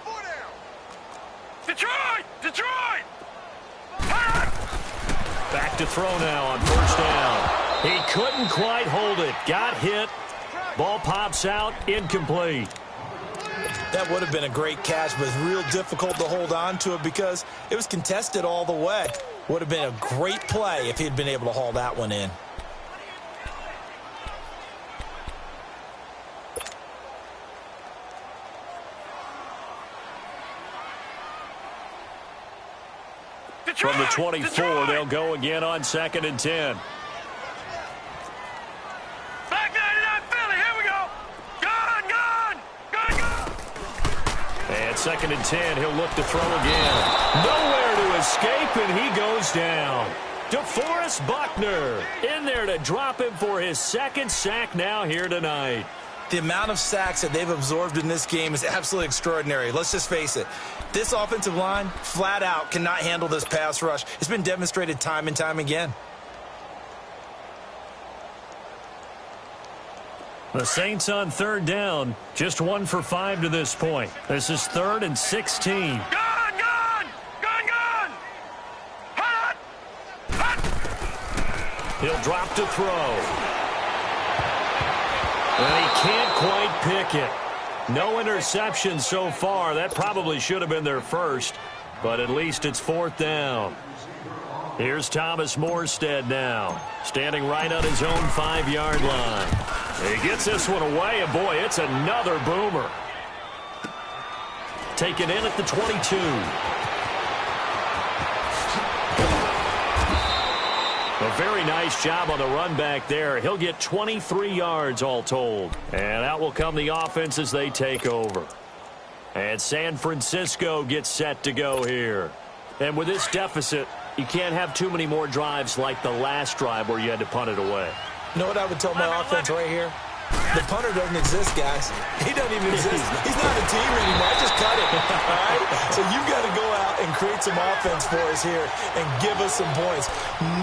Four down. Detroit! Detroit! Back to throw now on first down. He couldn't quite hold it. Got hit. Ball pops out. Incomplete. That would have been a great catch, but it's real difficult to hold on to it because it was contested all the way. Would have been a great play if he had been able to haul that one in. From the 24, they'll go again on 2nd and 10. Back 99 Philly, here we go. Gone. And 2nd and 10, he'll look to throw again. Nowhere to escape, and he goes down. DeForest Buckner in there to drop him for his 2nd sack now here tonight. The amount of sacks that they've absorbed in this game is absolutely extraordinary. Let's just face it. This offensive line, flat out, cannot handle this pass rush. It's been demonstrated time and time again. The Saints on 3rd down, just 1 for 5 to this point. This is 3rd and 16. Gone. Hot. He'll drop to throw. And he can't quite pick it. No interception so far. That probably should have been their first, but at least it's 4th down. Here's Thomas Morstead now, standing right on his own 5-yard line. He gets this one away, and boy, it's another boomer. Taken in at the 22. A very nice job on the run back there. He'll get 23 yards all told. And out will come the offense as they take over. And San Francisco gets set to go here. And with this deficit, you can't have too many more drives like the last drive where you had to punt it away. You know what I would tell my offense right here? The punter doesn't exist, guys. He doesn't even exist. He's not a team anymore. I just cut it. All right? So you've got to go out and create some offense for us here and give us some points.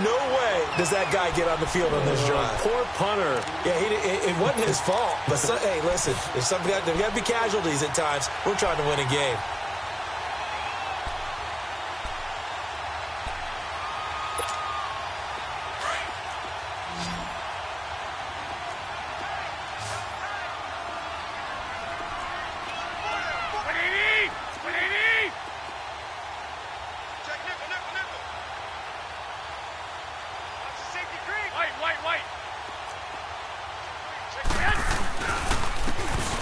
No way does that guy get on the field on this drive. Poor punter. Yeah, it wasn't his fault. But, hey, listen, there's got to be casualties at times. We're trying to win a game.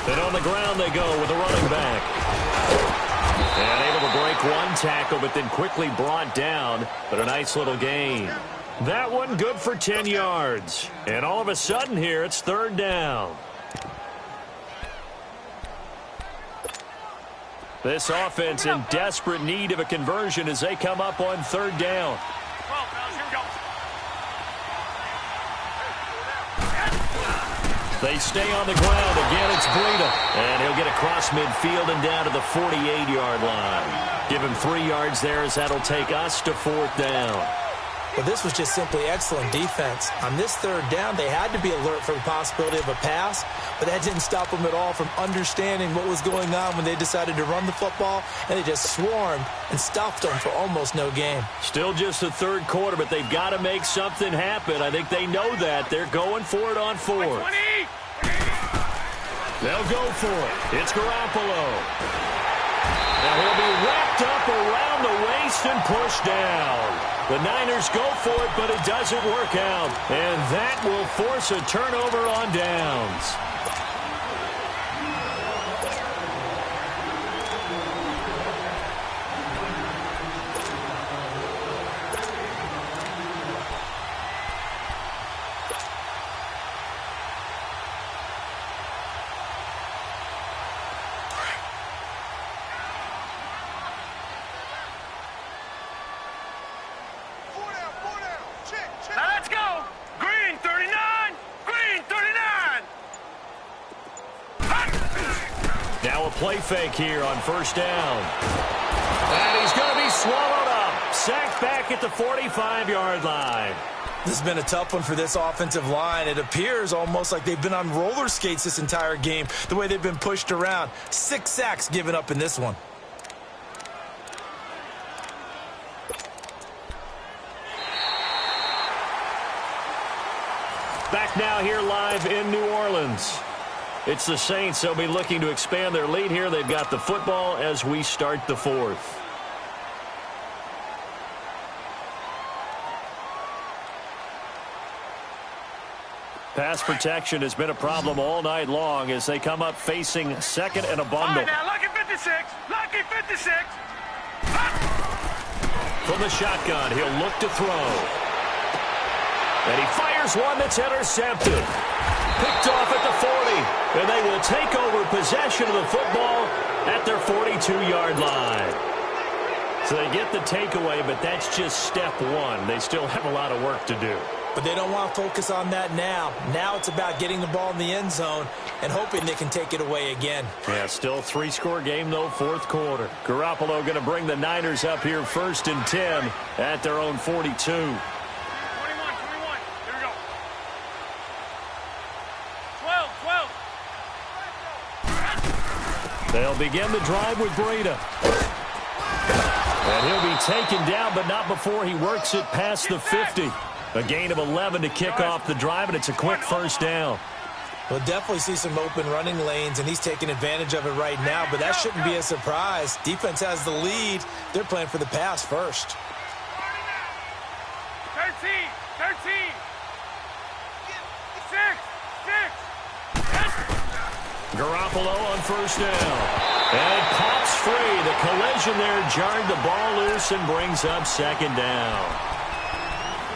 And on the ground they go with the running back. And able to break one tackle, but then quickly brought down. But a nice little gain. That one good for 10 yards. And all of a sudden here, it's 3rd down. This offense in desperate need of a conversion as they come up on 3rd down. They stay on the ground. Again, it's Breida. And he'll get across midfield and down to the 48-yard line. Give him 3 yards there as that'll take us to 4th down. Well, this was just simply excellent defense. On this 3rd down, they had to be alert for the possibility of a pass, but that didn't stop them at all from understanding what was going on when they decided to run the football, and they just swarmed and stuffed them for almost no gain. Still just the 3rd quarter, but they've got to make something happen. I think they know that. They're going for it on 4th. They'll go for it. It's Garoppolo. Now he'll be wrapped up around the waist and pushed down. The Niners go for it, but it doesn't work out. And that will force a turnover on downs. play fake here on first down. And he's going to be swallowed up. Sacked back at the 45-yard line. This has been a tough one for this offensive line. It appears almost like they've been on roller skates this entire game, the way they've been pushed around. 6 sacks given up in this one. Back now here live in New Orleans. It's the Saints. They'll be looking to expand their lead here. They've got the football as we start the fourth. Pass protection has been a problem all night long as they come up facing second and a bundle. All right, now, lucky 56. Lucky 56. From the shotgun, he'll look to throw. And he fires one that's intercepted. Picked off at the 40. And they will take over possession of the football at their 42-yard line. So they get the takeaway, but that's just step one. They still have a lot of work to do. But they don't want to focus on that now. Now it's about getting the ball in the end zone and hoping they can take it away again. Yeah, still a 3-score game, though, fourth quarter. Garoppolo going to bring the Niners up here 1st and 10 at their own 42. 21. Here we go. 12. They'll begin the drive with Breida. And he'll be taken down, but not before he works it past the 50. A gain of 11 to kick off the drive, and it's a quick first down. We'll definitely see some open running lanes, and he's taking advantage of it right now, but that shouldn't be a surprise. Defense has the lead. They're playing for the pass first. 13. 6. Garoppolo on first down. And it pops free. The collision there jarred the ball loose and brings up second down.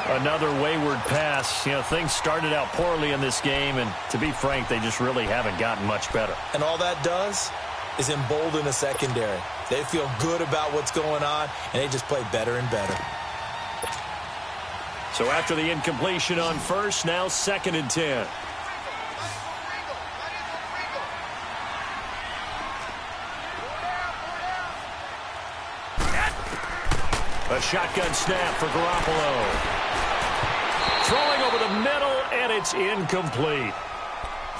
Another wayward pass. You know, things started out poorly in this game, and to be frank, they just really haven't gotten much better. And all that does is embolden the secondary. They feel good about what's going on, and they just play better and better. So after the incompletion on first, now 2nd and 10. A shotgun snap for Garoppolo. Throwing over the middle, and it's incomplete.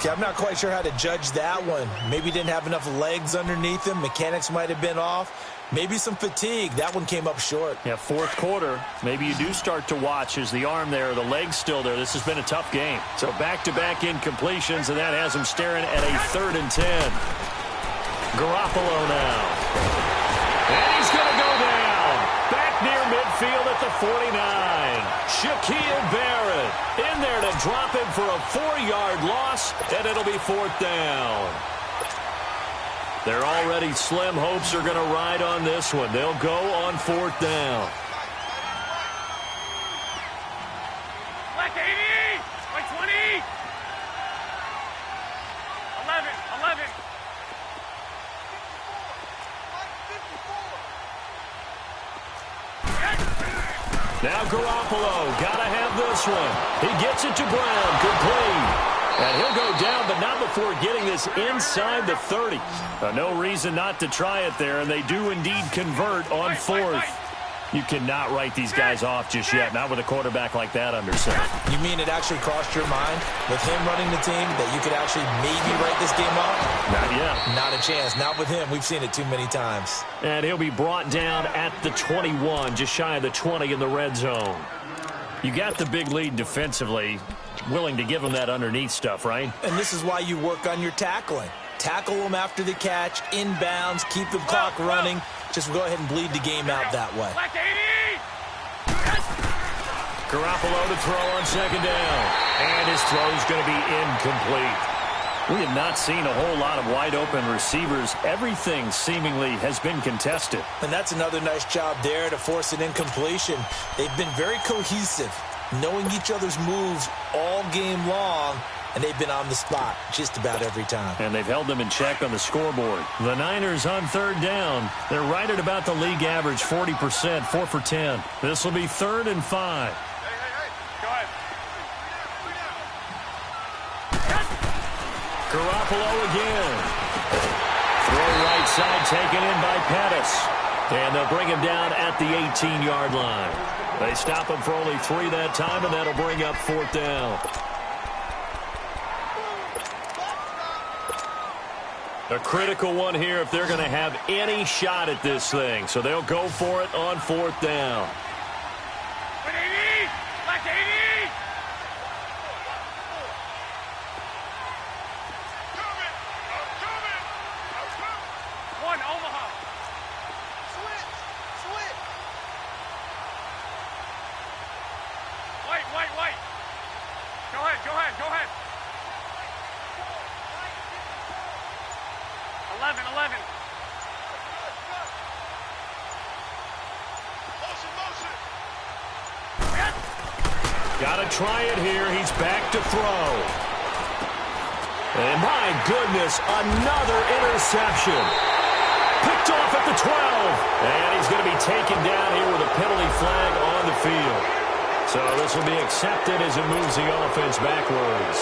Yeah, I'm not quite sure how to judge that one. Maybe didn't have enough legs underneath him. Mechanics might have been off. Maybe some fatigue. That one came up short. Yeah, fourth quarter, maybe you do start to watch as the arm there, the leg's still there. This has been a tough game. So back-to-back incompletions, and that has him staring at a 3rd and 10. Garoppolo now. And he's going to go down. Back near midfield at the 49. Shaquille Barrett in there to drop him for a 4-yard loss, and it'll be 4th down. Their already slim hopes are going to ride on this one. They'll go on 4th down. Like 80. Like 20. 11. Now Garoppolo, got to have this one. He gets it to Brown, complete. And he'll go down, but not before getting this inside the 30. No reason not to try it there, and they do indeed convert on 4th. You cannot write these guys off just yet, not with a quarterback like that under center. You mean it actually crossed your mind with him running the team that you could actually maybe write this game off? Not yet. Not a chance. Not with him. We've seen it too many times. And he'll be brought down at the 21, just shy of the 20 in the red zone. You got the big lead defensively, willing to give them that underneath stuff, right? And this is why you work on your tackling. Tackle them after the catch, inbounds, keep the clock running. Just go ahead and bleed the game out that way. Like 80. Garoppolo to throw on 2nd down. And his throw is going to be incomplete. We have not seen a whole lot of wide-open receivers. Everything seemingly has been contested. And that's another nice job there to force an incompletion. They've been very cohesive, knowing each other's moves all game long, and they've been on the spot just about every time. And they've held them in check on the scoreboard. The Niners on 3rd down. They're right at about the league average, 40%, 4 for 10. This will be 3rd and 5. Go ahead. Garoppolo again. Throw right side taken in by Pettis. And they'll bring him down at the 18-yard line. They stop him for only 3 that time, and that'll bring up 4th down. A critical one here if they're going to have any shot at this thing. So they'll go for it on 4th down. Left 80! One, Omaha. Switch! White. Go ahead. 11. Motion. Got to try it here. He's back to throw. And my goodness, another interception. Picked off at the 12. And he's going to be taken down here with a penalty flag on the field. So this will be accepted as it moves the offense backwards.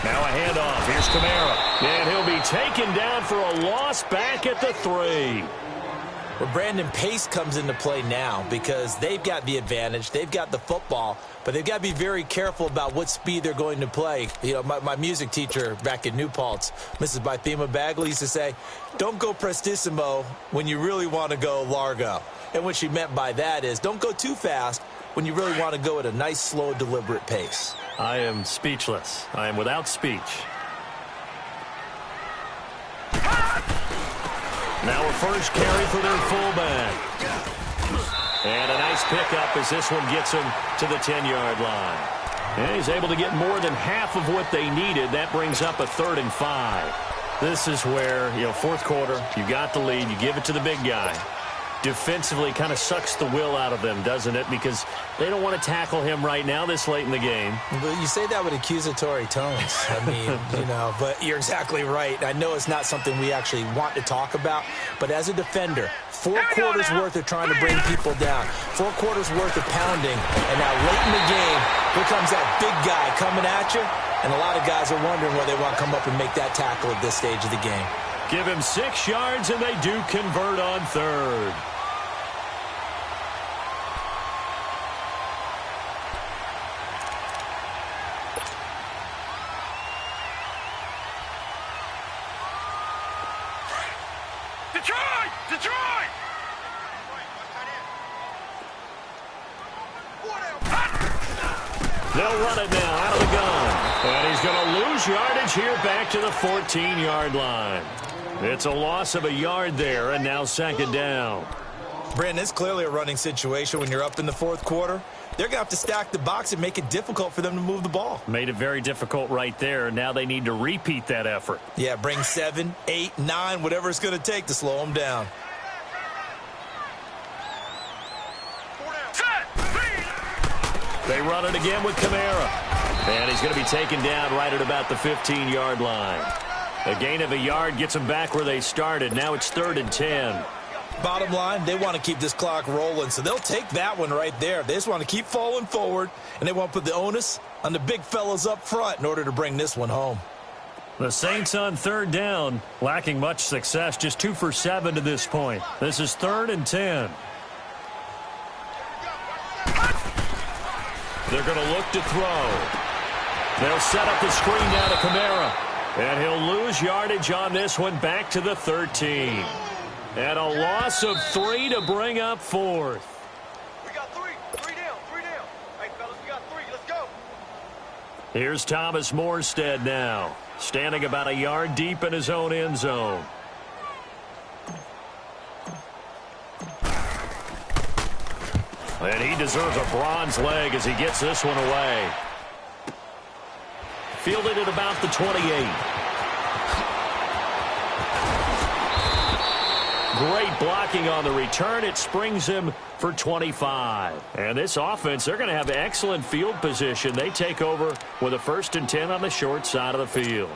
Now a handoff. Here's Kamara. And he'll be taken down for a loss back at the 3. Well, Brandon, pace comes into play now because they've got the advantage. They've got the football, but they've got to be very careful about what speed they're going to play. You know, my music teacher back in New Paltz, Mrs. Bythema Bagley, used to say, don't go prestissimo when you really want to go largo. And what she meant by that is don't go too fast when you really want to go at a nice, slow, deliberate pace. I am speechless. I am without speech. Now a first carry for their fullback. And a nice pickup as this one gets him to the 10-yard line. And he's able to get more than half of what they needed. That brings up a 3rd and 5. This is where, fourth quarter, you got the lead. You give it to the big guy. Defensively kind of sucks the will out of them, doesn't it? Because they don't want to tackle him right now this late in the game. But you say that with accusatory tones. I mean, but you're exactly right. I know it's not something we actually want to talk about, but as a defender, 4 quarters worth of trying to bring people down, 4 quarters worth of pounding, and now late in the game, here comes that big guy coming at you, and a lot of guys are wondering whether they want to come up and make that tackle at this stage of the game. Give him 6 yards, and they do convert on 3rd. Detroit! They'll run it now out of the gun. And he's going to lose yardage here back to the 14-yard line. It's a loss of a yard there, and now 2nd down. Brandon, it's clearly a running situation when you're up in the 4th quarter. They're going to have to stack the box and make it difficult for them to move the ball. Made it very difficult right there. Now they need to repeat that effort. Yeah, bring 7, 8, 9, whatever it's going to take to slow them down. They run it again with Kamara. And he's going to be taken down right at about the 15-yard line. A gain of a yard gets them back where they started. Now it's 3rd and 10. Bottom line, they want to keep this clock rolling, so they'll take that one right there. They just want to keep falling forward, and they want to put the onus on the big fellas up front in order to bring this one home. The Saints on 3rd down, lacking much success, just 2 for 7 to this point. This is 3rd and 10. They're going to look to throw. They'll set up the screen now to Kamara. And he'll lose yardage on this one back to the 13. And a loss of 3 to bring up 4th. We got 3. 3 down. Hey, fellas, we got 3. Let's go. Here's Thomas Morstead now, standing about a yard deep in his own end zone. And he deserves a bronze leg as he gets this one away. Fielded at about the 28. Great blocking on the return. It springs him for 25. And this offense, they're going to have excellent field position. They take over with a 1st and 10 on the short side of the field.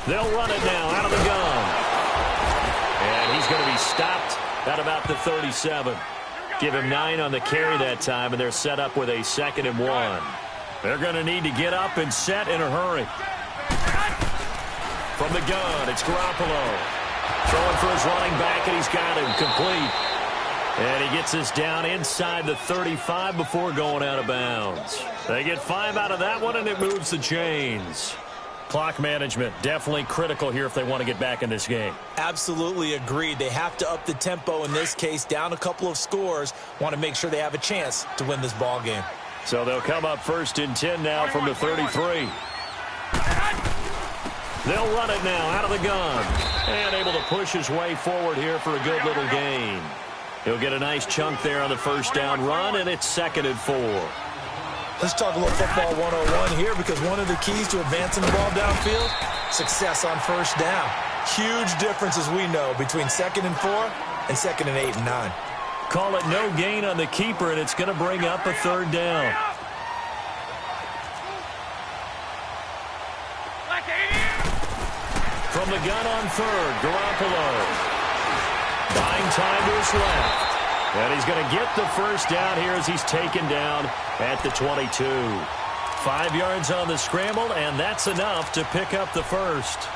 They'll run it now out of the gun. And he's going to be stopped at about the 37. Give him 9 on the carry that time, and they're set up with a 2nd and 1. They're going to need to get up and set in a hurry. From the gun, it's Garoppolo. Throwing for his running back, and he's got him complete. And he gets us down inside the 35 before going out of bounds. They get 5 out of that one, and it moves the chains. Clock management, definitely critical here if they want to get back in this game. Absolutely agreed. They have to up the tempo in this case, down a couple of scores. Want to make sure they have a chance to win this ball game. So they'll come up 1st and 10 now from the 33. They'll run it now out of the gun. And able to push his way forward here for a good little gain. He'll get a nice chunk there on the 1st down run, and it's 2nd and 4. Let's talk a little football 101 here, because one of the keys to advancing the ball downfield, success on 1st down. Huge difference, as we know, between 2nd and 4 and 2nd and 8 and 9. Call it no gain on the keeper, and it's going to bring up a 3rd down. From the gun on 3rd, Garoppolo. Buying time to his left. And he's going to get the 1st down here as he's taken down at the 22. 5 yards on the scramble, and that's enough to pick up the 1st.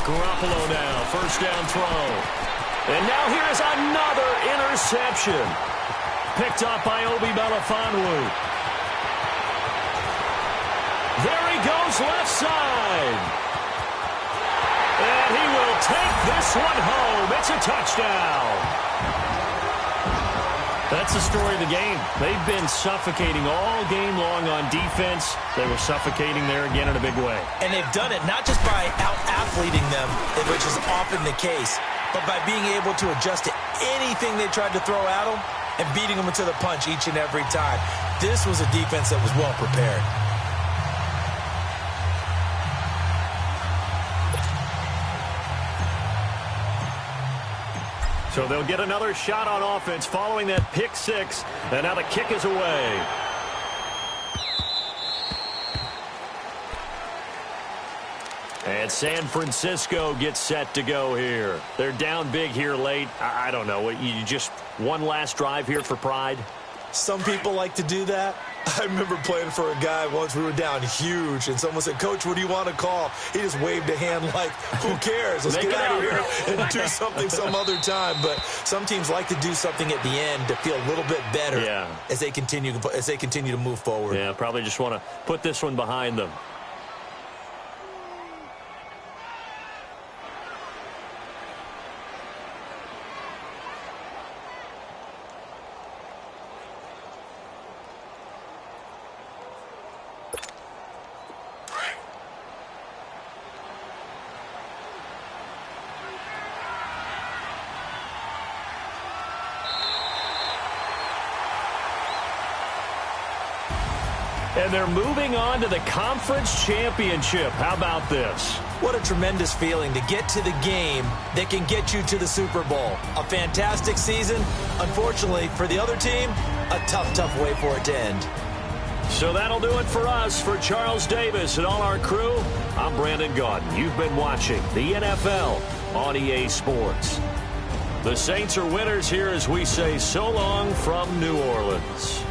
Garoppolo now, 1st down throw. And now here's another interception. Picked up by Obi Melifonwu. There he goes left side. And he will take this one home. It's a touchdown. That's the story of the game. They've been suffocating all game long on defense. They were suffocating there again in a big way. And they've done it not just by out-athleting them, which is often the case, but by being able to adjust to anything they tried to throw at them and beating them to the punch each and every time. This was a defense that was well prepared. So they'll get another shot on offense following that pick 6. And now the kick is away. And San Francisco gets set to go here. They're down big here late. I don't know. You just one last drive here for pride? Some people like to do that. I remember playing for a guy once. We were down huge, and someone said, "Coach, what do you want to call?" He just waved a hand like, who cares? Let's get out of here and do something some other time. But some teams like to do something at the end to feel a little bit better as they continue to move forward. Yeah, probably just want to put this one behind them. And they're moving on to the conference championship. How about this? What a tremendous feeling to get to the game that can get you to the Super Bowl. A fantastic season. Unfortunately, for the other team, a tough way for it to end. So that'll do it for us. For Charles Davis and all our crew, I'm Brandon Gaudin. You've been watching the NFL on EA Sports. The Saints are winners here as we say so long from New Orleans.